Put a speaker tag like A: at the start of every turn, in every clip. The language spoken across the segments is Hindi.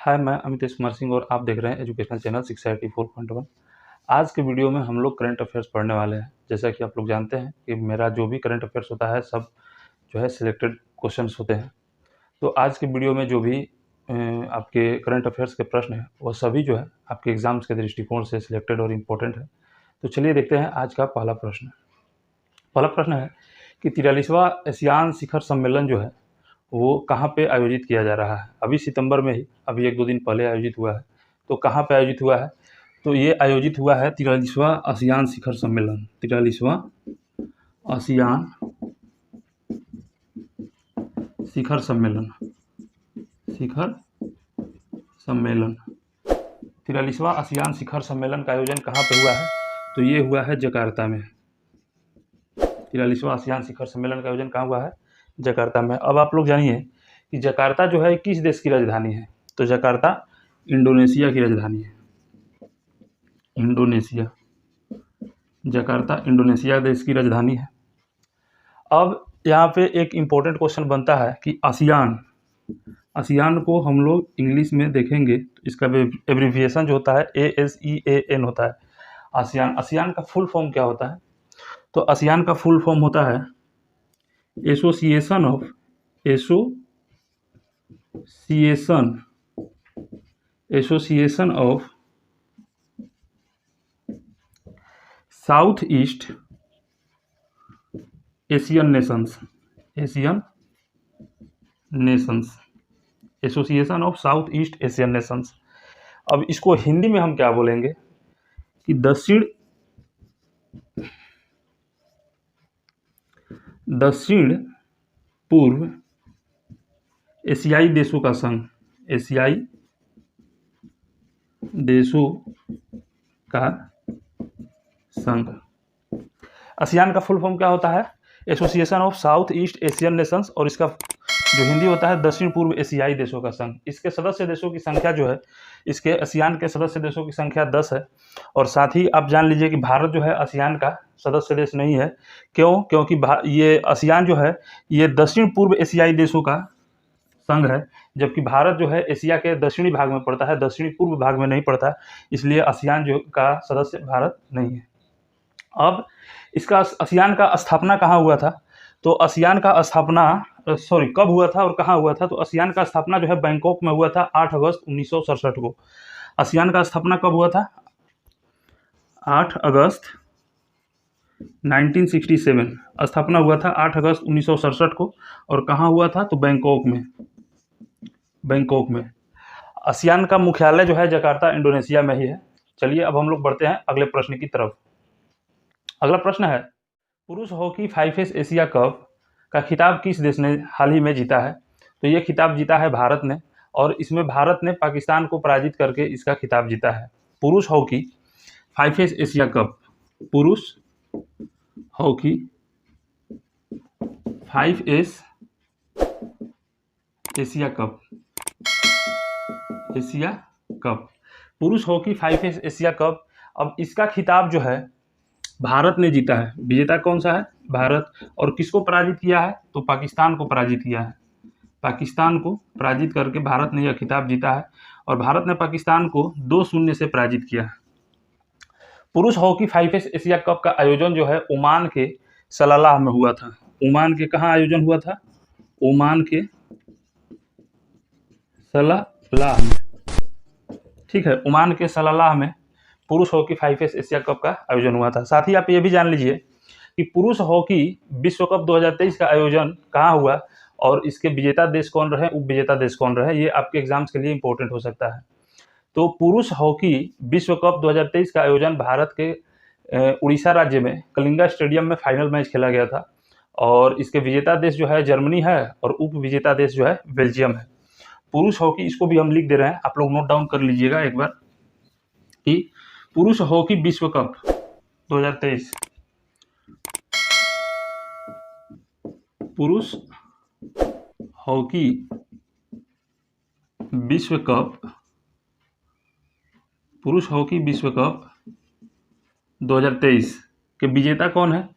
A: हाय, मैं अमितेश कुमार सिंह और आप देख रहे हैं एजुकेशनल चैनल शिक्षा 84.1। आज के वीडियो में हम लोग करंट अफेयर्स पढ़ने वाले हैं। जैसा कि आप लोग जानते हैं कि मेरा जो भी करंट अफेयर्स होता है सब जो है सिलेक्टेड क्वेश्चंस होते हैं। तो आज के वीडियो में जो भी आपके करंट अफेयर्स के प्रश्न हैं वो सभी जो है आपके एग्जाम्स के दृष्टिकोण से सिलेक्टेड और इम्पोर्टेंट है। तो चलिए देखते हैं आज का पहला प्रश्न। पहला प्रश्न है कि 43वां एशियान शिखर सम्मेलन जो है वो कहाँ पे आयोजित किया जा रहा है। अभी सितंबर में ही अभी 1-2 दिन पहले आयोजित हुआ है। तो कहाँ पे आयोजित हुआ है? तो ये आयोजित हुआ है 43वां आसियान शिखर सम्मेलन। 43वां आसियान शिखर सम्मेलन 43वां आसियान शिखर सम्मेलन का आयोजन कहाँ पे हुआ है? तो ये हुआ है जकार्ता में। 43वां आसियान शिखर सम्मेलन का आयोजन कहाँ हुआ है? जकार्ता में। अब आप लोग जानिए कि जकार्ता जो है किस देश की राजधानी है। तो जकार्ता इंडोनेशिया की राजधानी है। इंडोनेशिया, जकार्ता इंडोनेशिया देश की राजधानी है। अब यहाँ पे एक इम्पोर्टेंट क्वेश्चन बनता है कि आसियान को हम लोग इंग्लिश में देखेंगे तो इसका एब्रीविएशन जो होता है ASEAN होता है। आसियान का फुल फॉर्म क्या होता है? तो आसियान का फुल फॉर्म होता है association of south east Asian Nations. Association of south east Asian Nations. अब इसको हिंदी में हम क्या बोलेंगे कि दक्षिण पूर्व एशियाई देशों का संघ। एशियाई देशों का संघ। आसियान का फुल फॉर्म क्या होता है? Association of south east Asian Nations, और इसका जो हिंदी होता है दक्षिण पूर्व एशियाई देशों का संघ। इसके सदस्य देशों की संख्या जो है, इसके आसियान के सदस्य देशों की संख्या 10 है। और साथ ही आप जान लीजिए कि भारत जो है आसियान का सदस्य देश नहीं है। क्यों? क्योंकि ये आसियान जो है ये दक्षिण पूर्व एशियाई देशों का संघ है, जबकि भारत जो है एशिया के दक्षिणी भाग में पड़ता है, दक्षिणी पूर्व भाग में नहीं पड़ता, इसलिए आसियान जो का सदस्य भारत नहीं है। अब इसका आसियान का स्थापना कहाँ हुआ था? तो आसियान का स्थापना कब हुआ था और कहाँ हुआ था? तो आसियान का स्थापना जो है बैंकॉक में हुआ था 8 अगस्त 1967 को। आसियान का स्थापना कब हुआ था? 8 अगस्त 1967 स्थापना हुआ था 8 अगस्त 1967 को। और कहाँ हुआ था? तो बैंकॉक में। आसियान का मुख्यालय जो है जकार्ता इंडोनेशिया में ही है। चलिए अब हम लोग बढ़ते हैं अगले प्रश्न की तरफ। अगला प्रश्न है, पुरुष हॉकी 5S एशिया कप का खिताब किस देश ने हाल ही में जीता है? तो ये खिताब जीता है भारत ने, और इसमें भारत ने पाकिस्तान को पराजित करके इसका खिताब जीता है। पुरुष हॉकी 5S एशिया कप, पुरुष हॉकी 5S एशिया कप, पुरुष हॉकी 5S एशिया कप। अब इसका खिताब जो है भारत ने जीता है। विजेता कौन सा है? भारत। और किसको पराजित किया है? तो पाकिस्तान को पराजित किया है। पाकिस्तान को पराजित करके भारत ने यह खिताब जीता है, और भारत ने पाकिस्तान को 2-0 से पराजित किया है। पुरुष हॉकी 5S एशिया कप का आयोजन जो है ओमान के सलालाह में हुआ था। ओमान के कहाँ आयोजन हुआ था? ओमान के सलालाह में। ठीक है, ओमान के सलालाह में पुरुष हॉकी 5S एशिया कप का आयोजन हुआ था। साथ ही आप ये भी जान लीजिए कि पुरुष हॉकी विश्व कप 2023 का आयोजन कहाँ हुआ और इसके विजेता देश कौन रहे, उप विजेता देश कौन रहे, ये आपके एग्जाम्स के लिए इंपॉर्टेंट हो सकता है। तो पुरुष हॉकी विश्व कप 2023 का आयोजन भारत के उड़ीसा राज्य में कलिंगा स्टेडियम में फाइनल मैच खेला गया था, और इसके विजेता देश जो है जर्मनी है और उप विजेता देश जो है बेल्जियम है। पुरुष हॉकी, इसको भी हम लिख दे रहे हैं, आप लोग नोट डाउन कर लीजिएगा एक बार कि पुरुष हॉकी विश्व कप 2023, पुरुष हॉकी विश्व कप 2023 के विजेता कौन है?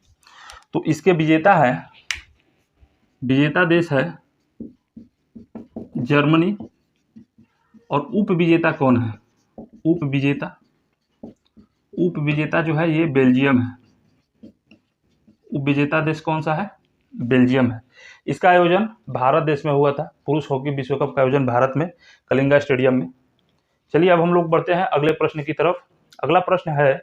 A: तो इसके विजेता देश है जर्मनी और उप विजेता कौन है? उप विजेता जो है ये बेल्जियम है। उप विजेता देश कौन सा है? बेल्जियम है। इसका आयोजन भारत देश में हुआ था। पुरुष हॉकी विश्व कप का आयोजन भारत में कलिंगा स्टेडियम में। चलिए अब हम लोग बढ़ते हैं अगले प्रश्न की तरफ। अगला प्रश्न है,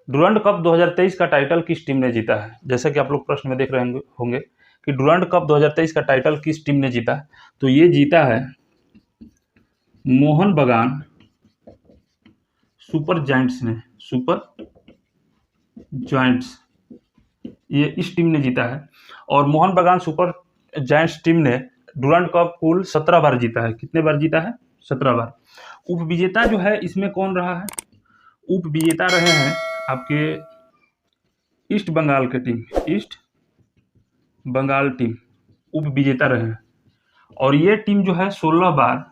A: डुरंड कप 2023 का टाइटल किस टीम ने जीता है? जैसा कि आप लोग प्रश्न में देख रहे होंगे कि डुरंड कप 2023 का टाइटल किस टीम ने जीता है, तो ये जीता है मोहन बगान सुपर जायंट्स ने। सुपर जायंट्स, ये इस टीम ने जीता है। और मोहन बगान सुपर जायंट्स टीम ने डुरंड कप कुल 17 बार जीता है। कितने बार जीता है? 17 बार। उप विजेता जो है इसमें कौन रहा है? उप विजेता रहे हैं आपके ईस्ट बंगाल के टीम। ईस्ट बंगाल टीम उप विजेता रहे हैं। और ये टीम जो है 16 बार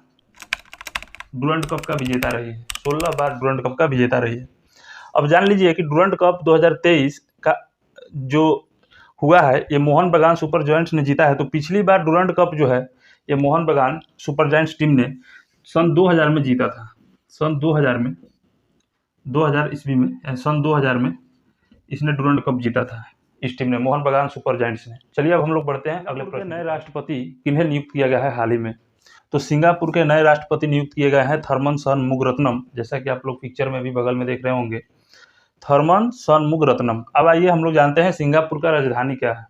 A: डुरंड कप का विजेता रही है। 16 बार डुरंड कप का विजेता रही है। अब जान लीजिए कि डुरंड कप 2023 का जो हुआ है ये मोहन बगान सुपर जायंट्स ने जीता है। तो पिछली बार डुरंड कप जो है ये मोहन बगान सुपर जायंट्स टीम ने सन 2000 में जीता था। सन 2000 में, 2000 ईस्वी में, सन 2000 में इसने डुरंड कप जीता था, इस टीम ने, मोहन बगान सुपर जायंट्स ने। चलिए अब हम लोग बढ़ते हैं अगले प्रश्न। नए राष्ट्रपति किन्हें नियुक्त किया गया है हाल ही में? तो सिंगापुर के नए राष्ट्रपति नियुक्त किए गए हैं थर्मन षणमुगरत्नम। जैसा कि आप लोग पिक्चर में भी बगल में देख रहे होंगे, थर्मन षणमुगरत्नम। अब आइए हम लोग जानते हैं सिंगापुर का राजधानी क्या है।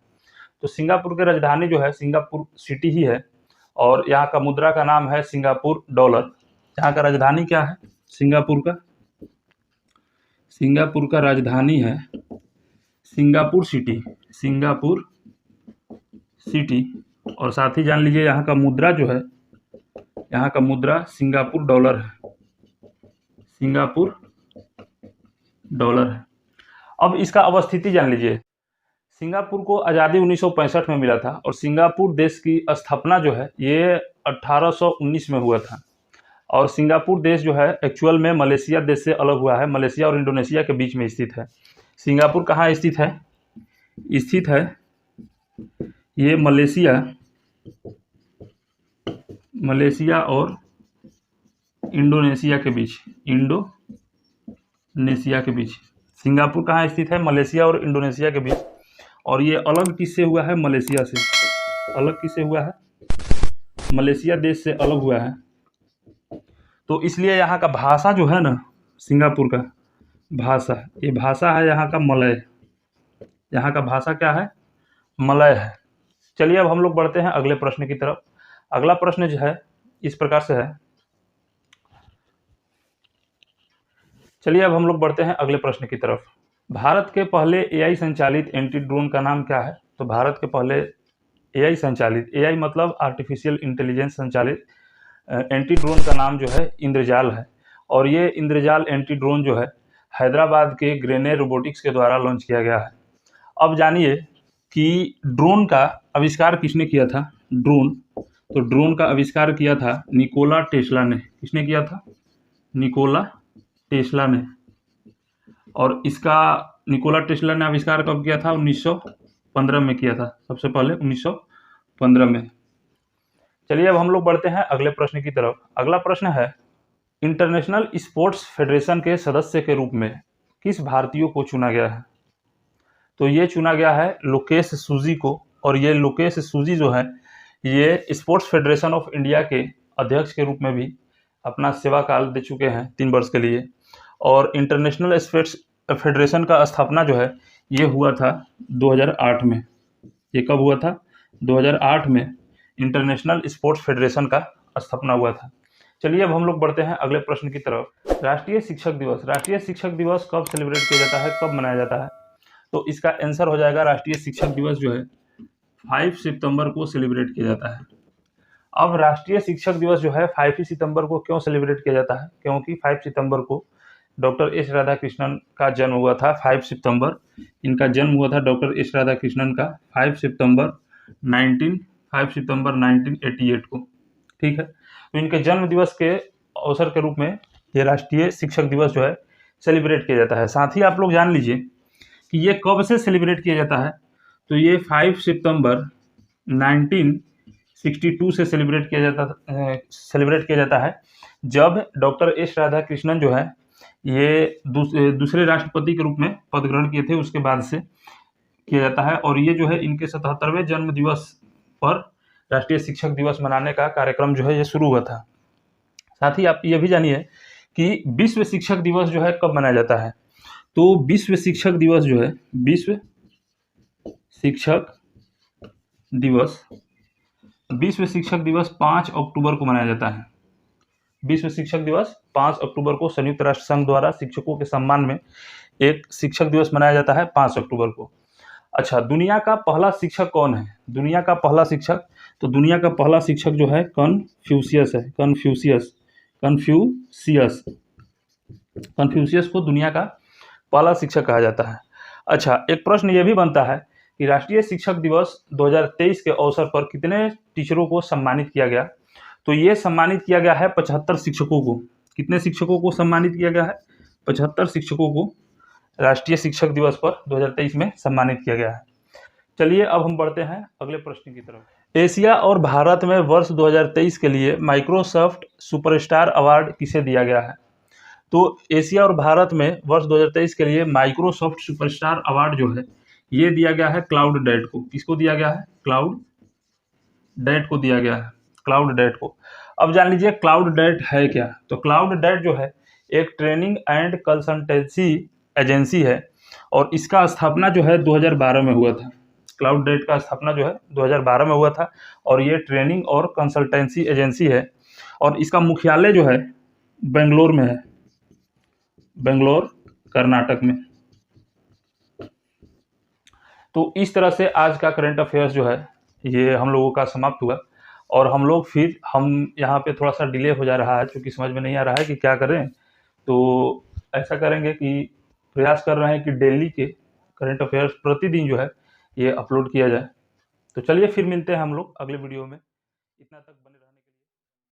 A: तो सिंगापुर की राजधानी जो है सिंगापुर सिटी ही है। और यहाँ का मुद्रा का नाम है सिंगापुर डॉलर। यहाँ का राजधानी क्या है? सिंगापुर का राजधानी है सिंगापुर सिटी। Singapore city. और साथ ही जान लीजिए यहाँ का मुद्रा जो है, यहाँ का मुद्रा सिंगापुर डॉलर है। सिंगापुर डॉलर है। अब इसका अवस्थिति जान लीजिए। सिंगापुर को आज़ादी 1965 में मिला था और सिंगापुर देश की स्थापना जो है ये 1819 में हुआ था। और सिंगापुर देश जो है एक्चुअल में मलेशिया देश से अलग हुआ है। मलेशिया और इंडोनेशिया के बीच में स्थित है। सिंगापुर कहाँ स्थित है? स्थित है ये मलेशिया और इंडोनेशिया के बीच। इंडोनेशिया के बीच सिंगापुर कहाँ स्थित है? मलेशिया और इंडोनेशिया के बीच। और ये अलग किससे हुआ है? मलेशिया से। अलग किससे हुआ है? मलेशिया देश से अलग हुआ है। तो इसलिए यहाँ का भाषा जो है ना, सिंगापुर का भाषा, ये भाषा है यहाँ का मलय। यहाँ का भाषा क्या है? मलय है। चलिए अब हम लोग बढ़ते हैं अगले प्रश्न की तरफ। अगला प्रश्न जो है इस प्रकार से है। चलिए अब हम लोग बढ़ते हैं अगले प्रश्न की तरफ। भारत के पहले एआई संचालित एंटी ड्रोन का नाम क्या है? तो भारत के पहले एआई संचालित, एआई मतलब आर्टिफिशियल इंटेलिजेंस संचालित एंटी ड्रोन का नाम जो है इंद्रजाल है। और ये इंद्रजाल एंटी ड्रोन जो है हैदराबाद के ग्रेनेड रोबोटिक्स के द्वारा लॉन्च किया गया है। अब जानिए कि ड्रोन का आविष्कार किसने किया था? ड्रोन, तो ड्रोन का आविष्कार किया था निकोला टेस्ला ने। किसने किया था? निकोला टेस्ला ने। और इसका निकोला टेस्ला ने आविष्कार कब किया था? 1915 में किया था, सबसे पहले 1915 में। चलिए अब हम लोग बढ़ते हैं अगले प्रश्न की तरफ। अगला प्रश्न है, इंटरनेशनल स्पोर्ट्स फेडरेशन के सदस्य के रूप में किस भारतीय को चुना गया है? तो ये चुना गया है लोकेश सूजी को। और ये लोकेश सूजी जो है ये स्पोर्ट्स फेडरेशन ऑफ इंडिया के अध्यक्ष के रूप में भी अपना सेवा काल दे चुके हैं 3 वर्ष के लिए। और इंटरनेशनल स्पोर्ट्स फेडरेशन का स्थापना जो है ये हुआ था 2008 में। ये कब हुआ था? 2008 में इंटरनेशनल स्पोर्ट्स फेडरेशन का स्थापना हुआ था। चलिए अब हम लोग बढ़ते हैं अगले प्रश्न की तरफ। राष्ट्रीय शिक्षक दिवस। राष्ट्रीय शिक्षक दिवस कब सेलिब्रेट किया जाता है, कब मनाया जाता है? तो इसका आंसर हो जाएगा राष्ट्रीय शिक्षक दिवस जो है 5 सितंबर को सेलिब्रेट किया जाता है। अब राष्ट्रीय शिक्षक दिवस जो है 5 सितंबर को क्यों सेलिब्रेट किया जाता है? क्योंकि 5 सितंबर को डॉक्टर एस राधाकृष्णन का जन्म हुआ था। 5 सितंबर इनका जन्म हुआ था डॉक्टर एस राधाकृष्णन का 5 सितंबर 1988 को। ठीक है, तो इनके जन्म दिवस के अवसर के रूप में ये राष्ट्रीय शिक्षक दिवस जो है सेलिब्रेट किया जाता है। साथ ही आप लोग जान लीजिए कि ये कब से सेलिब्रेट किया जाता है। तो ये 5 सितंबर 1962 से सेलिब्रेट किया जाता है, जब डॉक्टर एस राधाकृष्णन जो है ये दूसरे राष्ट्रपति के रूप में पद ग्रहण किए थे, उसके बाद से किया जाता है। और ये जो है इनके 77वें जन्म दिवस पर राष्ट्रीय शिक्षक दिवस मनाने का कार्यक्रम जो है ये शुरू हुआ था। साथ ही आप ये भी जानिए कि विश्व शिक्षक दिवस जो है कब मनाया जाता है। तो विश्व शिक्षक दिवस जो है, विश्व शिक्षक दिवस 5 अक्टूबर को मनाया जाता है। विश्व शिक्षक दिवस 5 अक्टूबर को संयुक्त राष्ट्र संघ द्वारा शिक्षकों के सम्मान में एक शिक्षक दिवस मनाया जाता है 5 अक्टूबर को। अच्छा, दुनिया का पहला शिक्षक कौन है? दुनिया का पहला शिक्षक, तो दुनिया का पहला शिक्षक जो है कन्फ्यूशियस है। कन्फ्यूशियस को दुनिया का पहला शिक्षक कहा जाता है। अच्छा, एक प्रश्न ये भी बनता है कि राष्ट्रीय शिक्षक दिवस 2023 के अवसर पर कितने टीचरों को सम्मानित किया गया? तो ये सम्मानित किया गया है 75 शिक्षकों को। कितने शिक्षकों को सम्मानित किया गया है? 75 शिक्षकों को राष्ट्रीय शिक्षक दिवस पर 2023 में सम्मानित किया गया है। चलिए अब हम बढ़ते हैं अगले प्रश्न की तरफ। एशिया और भारत में वर्ष 2023 के लिए माइक्रोसॉफ्ट सुपरस्टार अवार्ड किसे दिया गया है? तो एशिया और भारत में वर्ष 2023 के लिए माइक्रोसॉफ्ट सुपरस्टार अवार्ड जो है ये दिया गया है क्लाउड डैट को। किसको दिया गया है? क्लाउड डैट को दिया गया है, क्लाउड डैट को। अब जान लीजिए क्लाउड डैट है क्या। तो क्लाउड डैट जो है एक ट्रेनिंग एंड कंसल्टेंसी एजेंसी है और इसका स्थापना जो है 2012 में हुआ था। क्लाउड डैट का स्थापना जो है 2012 में हुआ था और ये ट्रेनिंग और कंसल्टेंसी एजेंसी है और इसका मुख्यालय जो है बेंगलोर में है, बेंगलोर कर्नाटक में। तो इस तरह से आज का करंट अफेयर्स जो है ये हम लोगों का समाप्त हुआ और हम यहाँ पे थोड़ा सा डिले हो जा रहा है क्योंकि समझ में नहीं आ रहा है कि क्या करें। तो ऐसा करेंगे कि प्रयास कर रहे हैं कि डेली के करंट अफेयर्स प्रतिदिन जो है ये अपलोड किया जाए। तो चलिए फिर मिलते हैं हम लोग अगले वीडियो में। इतना तक बने रहा।